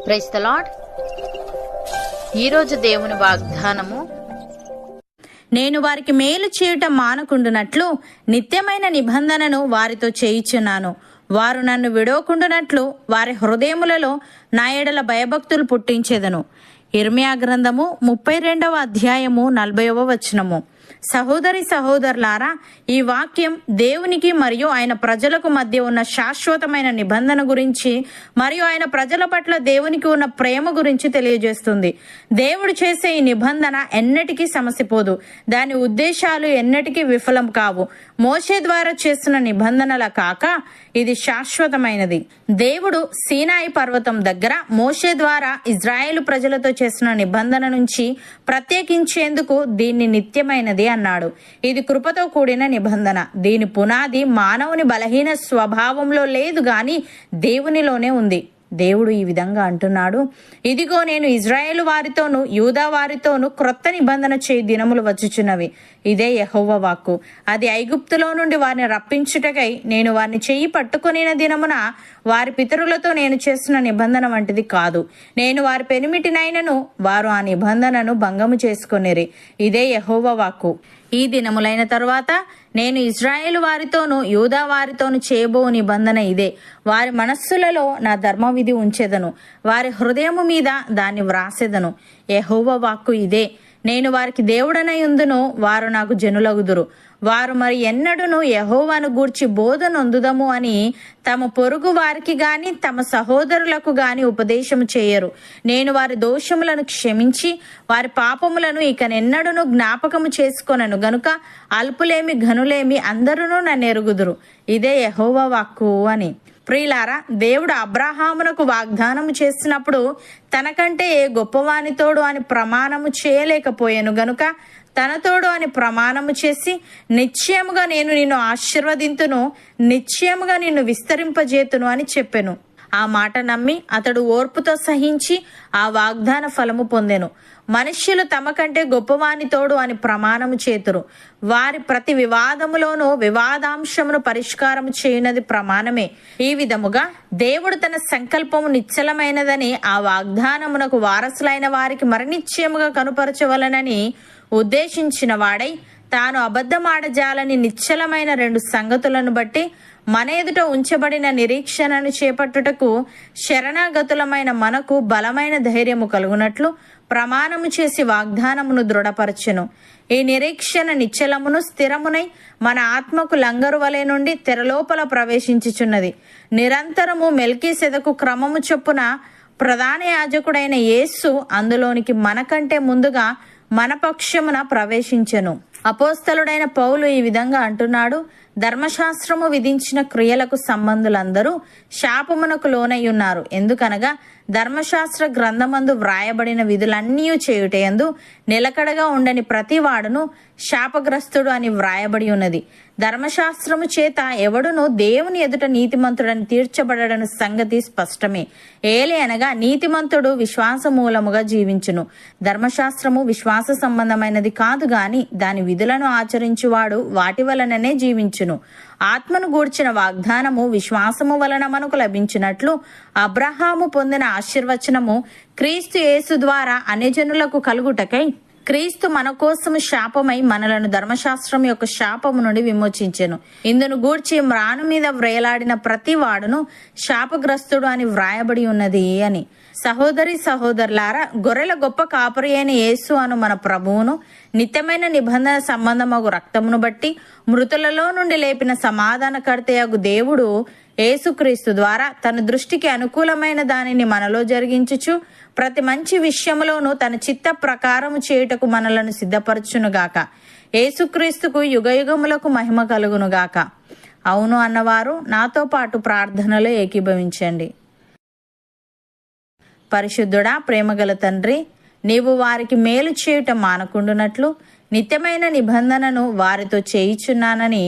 Praise the lord. ఈరోజు దేవుని వాగ్దానము, నేను వారికి మేలు చేయుట మానకుండునట్లు నిత్యమైన నిబంధనను వారితో చేయుచున్నాను. వారు నన్ను విడవకుండునట్లు వారి హృదయములలో నా ఎడల భయభక్తులు పుట్టించెదను. ఇర్మియా గ్రంథము 32వ అధ్యాయము 40వ వచనము. సహోదరి సహోదరులారా, ఈ వాక్యం దేవునికి మరియు ఆయన ప్రజలకు మధ్య ఉన్న శాశ్వతమైన నిబంధన గురించి మరియు ఆయన ప్రజల పట్ల దేవునికి ఉన్న ప్రేమ గురించి తెలియజేస్తుంది. దేవుడు చేసే ఈ నిబంధన ఎన్నటికీ సమసిపోదు. దాని ఉద్దేశాలు ఎన్నటికీ విఫలం కావు. మోషే ద్వారా చేసిన నిబంధనల కాక ఇది శాశ్వతమైనది. దేవుడు సీనాయి పర్వతం దగ్గర మోషే ద్వారా ఇజ్రాయేలు ప్రజలతో చేసిన నిబంధన నుంచి ప్రత్యేకించేందుకు దీన్ని నిత్యమైనది అన్నాడు. ఇది కృపతో కూడిన నిబంధన. దీని పునాది మానవుని బలహీన స్వభావంలో లేదు గాని దేవునిలోనే ఉంది. దేవుడు ఈ విధంగా అంటున్నాడు, ఇదిగో నేను ఇజ్రాయేలు వారితోనూ యూదా వారితోనూ క్రొత్త నిబంధన చేయి దినములు వచ్చుచున్నవి. ఇదే యెహోవా వాక్కు. అది ఐగుప్తులో నుండి వారిని రప్పించుటకై నేను వారిని చెయ్యి పట్టుకొనిన దినమున వారి పితరులతో నేను చేసిన నిబంధన వంటిది కాదు. నేను వారి పెనిమిటినైనను వారు ఆ నిబంధనను భంగము చేసుకొనిరి. ఇదే యెహోవా వాక్కు. ఈ దినములైన తరువాత నేను ఇజ్రాయేలు వారితోనూ యూదా వారితోనూ చేయబో నిబంధన ఇదే. వారి మనస్సులలో నా ధర్మవిధి ఉంచెదను, వారి హృదయము మీద దాన్ని వ్రాసెదను. యెహోవా వాక్కు ఇదే. నేను వారికి దేవుడనై ఉందును, వారు నాకు జనులగుదురు. వారు మరి ఎన్నడూను యెహోవాను గూర్చి బోధ నొందుదము అని తమ పొరుగు వారికి గాని తమ సహోదరులకు గాని ఉపదేశము చేయరు. నేను వారి దోషములను క్షమించి వారి పాపములను ఇక నెన్నడూను జ్ఞాపకము చేసుకొనను గనుక అల్పులేమి ఘనులేమి అందరూ నన్ను ఎరుగుదురు. ఇదే యెహోవా వాక్కు అని. ప్రియులారా, దేవుడు అబ్రహామునకు వాగ్దానము చేసినప్పుడు తనకంటే ఏ గొప్పవానితోడు అని ప్రమాణము చేయలేకపోయాను గనుక తనతోడు అని ప్రమాణము చేసి నిశ్చయముగా నేను నిన్ను ఆశీర్వదింతును, నిశ్చయముగా నిన్ను విస్తరింపజేతును అని చెప్పెను. ఆ మాట నమ్మి అతడు ఓర్పుతో సహించి ఆ వాగ్దాన ఫలము పొందెను. మనుష్యులు తమ కంటే గొప్పవానితోడు అని ప్రమాణము చేతురు. వారి ప్రతి వివాదములోనూ వివాదాంశమును పరిష్కారము చేయునది ప్రమాణమే. ఈ విధముగా దేవుడు తన సంకల్పము నిశ్చలమైనదని ఆ వాగ్దానమునకు వారసులైన వారికి మరణిశ్చయముగా కనుపరచవలనని ఉద్దేశించిన వాడై తాను అబద్ధమాడజాలని నిశ్చలమైన 2 సంగతులను బట్టి మన ఎదుట ఉంచబడిన నిరీక్షణను చేపట్టుటకు శరణాగతులమైన మనకు బలమైన ధైర్యము కలుగునట్లు ప్రమాణము చేసి వాగ్దానమును దృఢపరచెను. ఈ నిరీక్షణ నిశ్చలమును స్థిరమునై మన ఆత్మకు లంగరు వలె నుండి తెరలోపల ప్రవేశించుచున్నది. నిరంతరము మెల్కీసెదకు క్రమము చొప్పున ప్రధాన యాజకుడైన యేసు అందులోనికి మనకంటే ముందుగా మన పక్షమున ప్రవేశించెను. అపోస్తలుడైన పౌలు ఈ విధంగా అంటున్నాడు, ధర్మశాస్త్రము విధించిన క్రియలకు సంబంధులందరూ శాపమునకు లోనై ఉన్నారు. ఎందుకనగా ధర్మశాస్త్ర గ్రంథమందు వ్రాయబడిన విధులన్నీ చేయుటయందు నిలకడగా ఉండని ప్రతి వాడును శాపగ్రస్తుడు అని వ్రాయబడి ఉన్నది. ధర్మశాస్త్రము చేత ఎవడును దేవుని ఎదుట నీతిమంతుడని తీర్చబడని సంగతి స్పష్టమే. ఏలే అనగా నీతిమంతుడు విశ్వాస మూలముగా జీవించును. ధర్మశాస్త్రము విశ్వాస సంబంధమైనది కాదు గాని దాని విధులను ఆచరించువాడు వాటి వలననే జీవించును. ఆత్మను గూర్చిన వాగ్దానము విశ్వాసము వలన మనకు లభించినట్లు అబ్రహాము పొందిన ఆశీర్వచనము క్రీస్తు యేసు ద్వారా అన్యజనులకు కలుగుటకై క్రీస్తు మన కోసము శాపమై మనలను ధర్మశాస్త్రం యొక్క శాపము నుండి విమోచించెను. ఇందును గూర్చి మ్రాను మీద వ్రేలాడిన ప్రతి వాడును శాపగ్రస్తుడు అని వ్రాయబడి ఉన్నది అని. సహోదరి సహోదరులారా, గొర్రెల గొప్ప కాపరి అయిన యేసు అను మన ప్రభువును నిత్యమైన నిబంధన సంబంధమగు రక్తమును బట్టి మృతులలో నుండి లేపిన సమాధానకర్తయగు దేవుడు యేసుక్రీస్తు ద్వారా తన దృష్టికి అనుకూలమైన దానిని మనలో జరిగించుచు ప్రతి మంచి విషయములోనూ తన చిత్త ప్రకారము చేయుటకు మనలను సిద్ధపరచునుగాక. యేసుక్రీస్తుకు యుగయుగములకు మహిమ కలుగునుగాక. అవును అన్నవారు నాతో పాటు ప్రార్థనలో ఏకీభవించండి. పరిశుద్ధుడా, ప్రేమగల తండ్రి, నీవు వారికి మేలు చేయుట మానకుండునట్లు నిత్యమైన నిబంధనను వారితో చేయుచున్నానని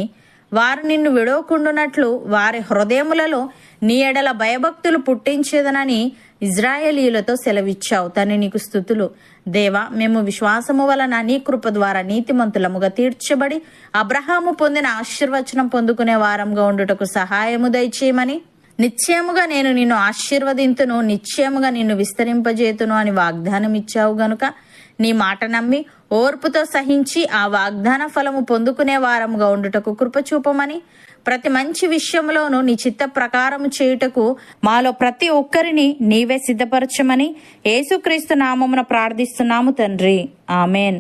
వారు నిన్ను విడవకుండునట్లు వారి హృదయములలో నీ ఎడల భయభక్తులు పుట్టించేదనని ఇజ్రాయేలీయులతో సెలవిచ్చావు. తండ్రి, నీకు స్తుతులు. దేవా, మేము విశ్వాసము వలన నీ కృప ద్వారా నీతిమంతులముగా తీర్చబడి అబ్రహాము పొందిన ఆశీర్వచనం పొందుకునే వారంగా ఉండుటకు సహాయము దయచేయమని నిశ్చయముగా నేను నిన్ను ఆశీర్వదింతును, నిశ్చయముగా నిన్ను విస్తరింపజేతును అని వాగ్దానం ఇచ్చావు గనుక నీ మాట నమ్మి ఓర్పుతో సహించి ఆ వాగ్దాన ఫలము పొందుకునే వారముగా ఉండుటకు కృప చూపమని, ప్రతి మంచి విషయంలోనూ నీ చిత్త ప్రకారము చేయుటకు మాలో ప్రతి ఒక్కరిని నీవే సిద్ధపరచమని యేసుక్రీస్తు నామమున ప్రార్థిస్తున్నాము తండ్రి. ఆమెన్.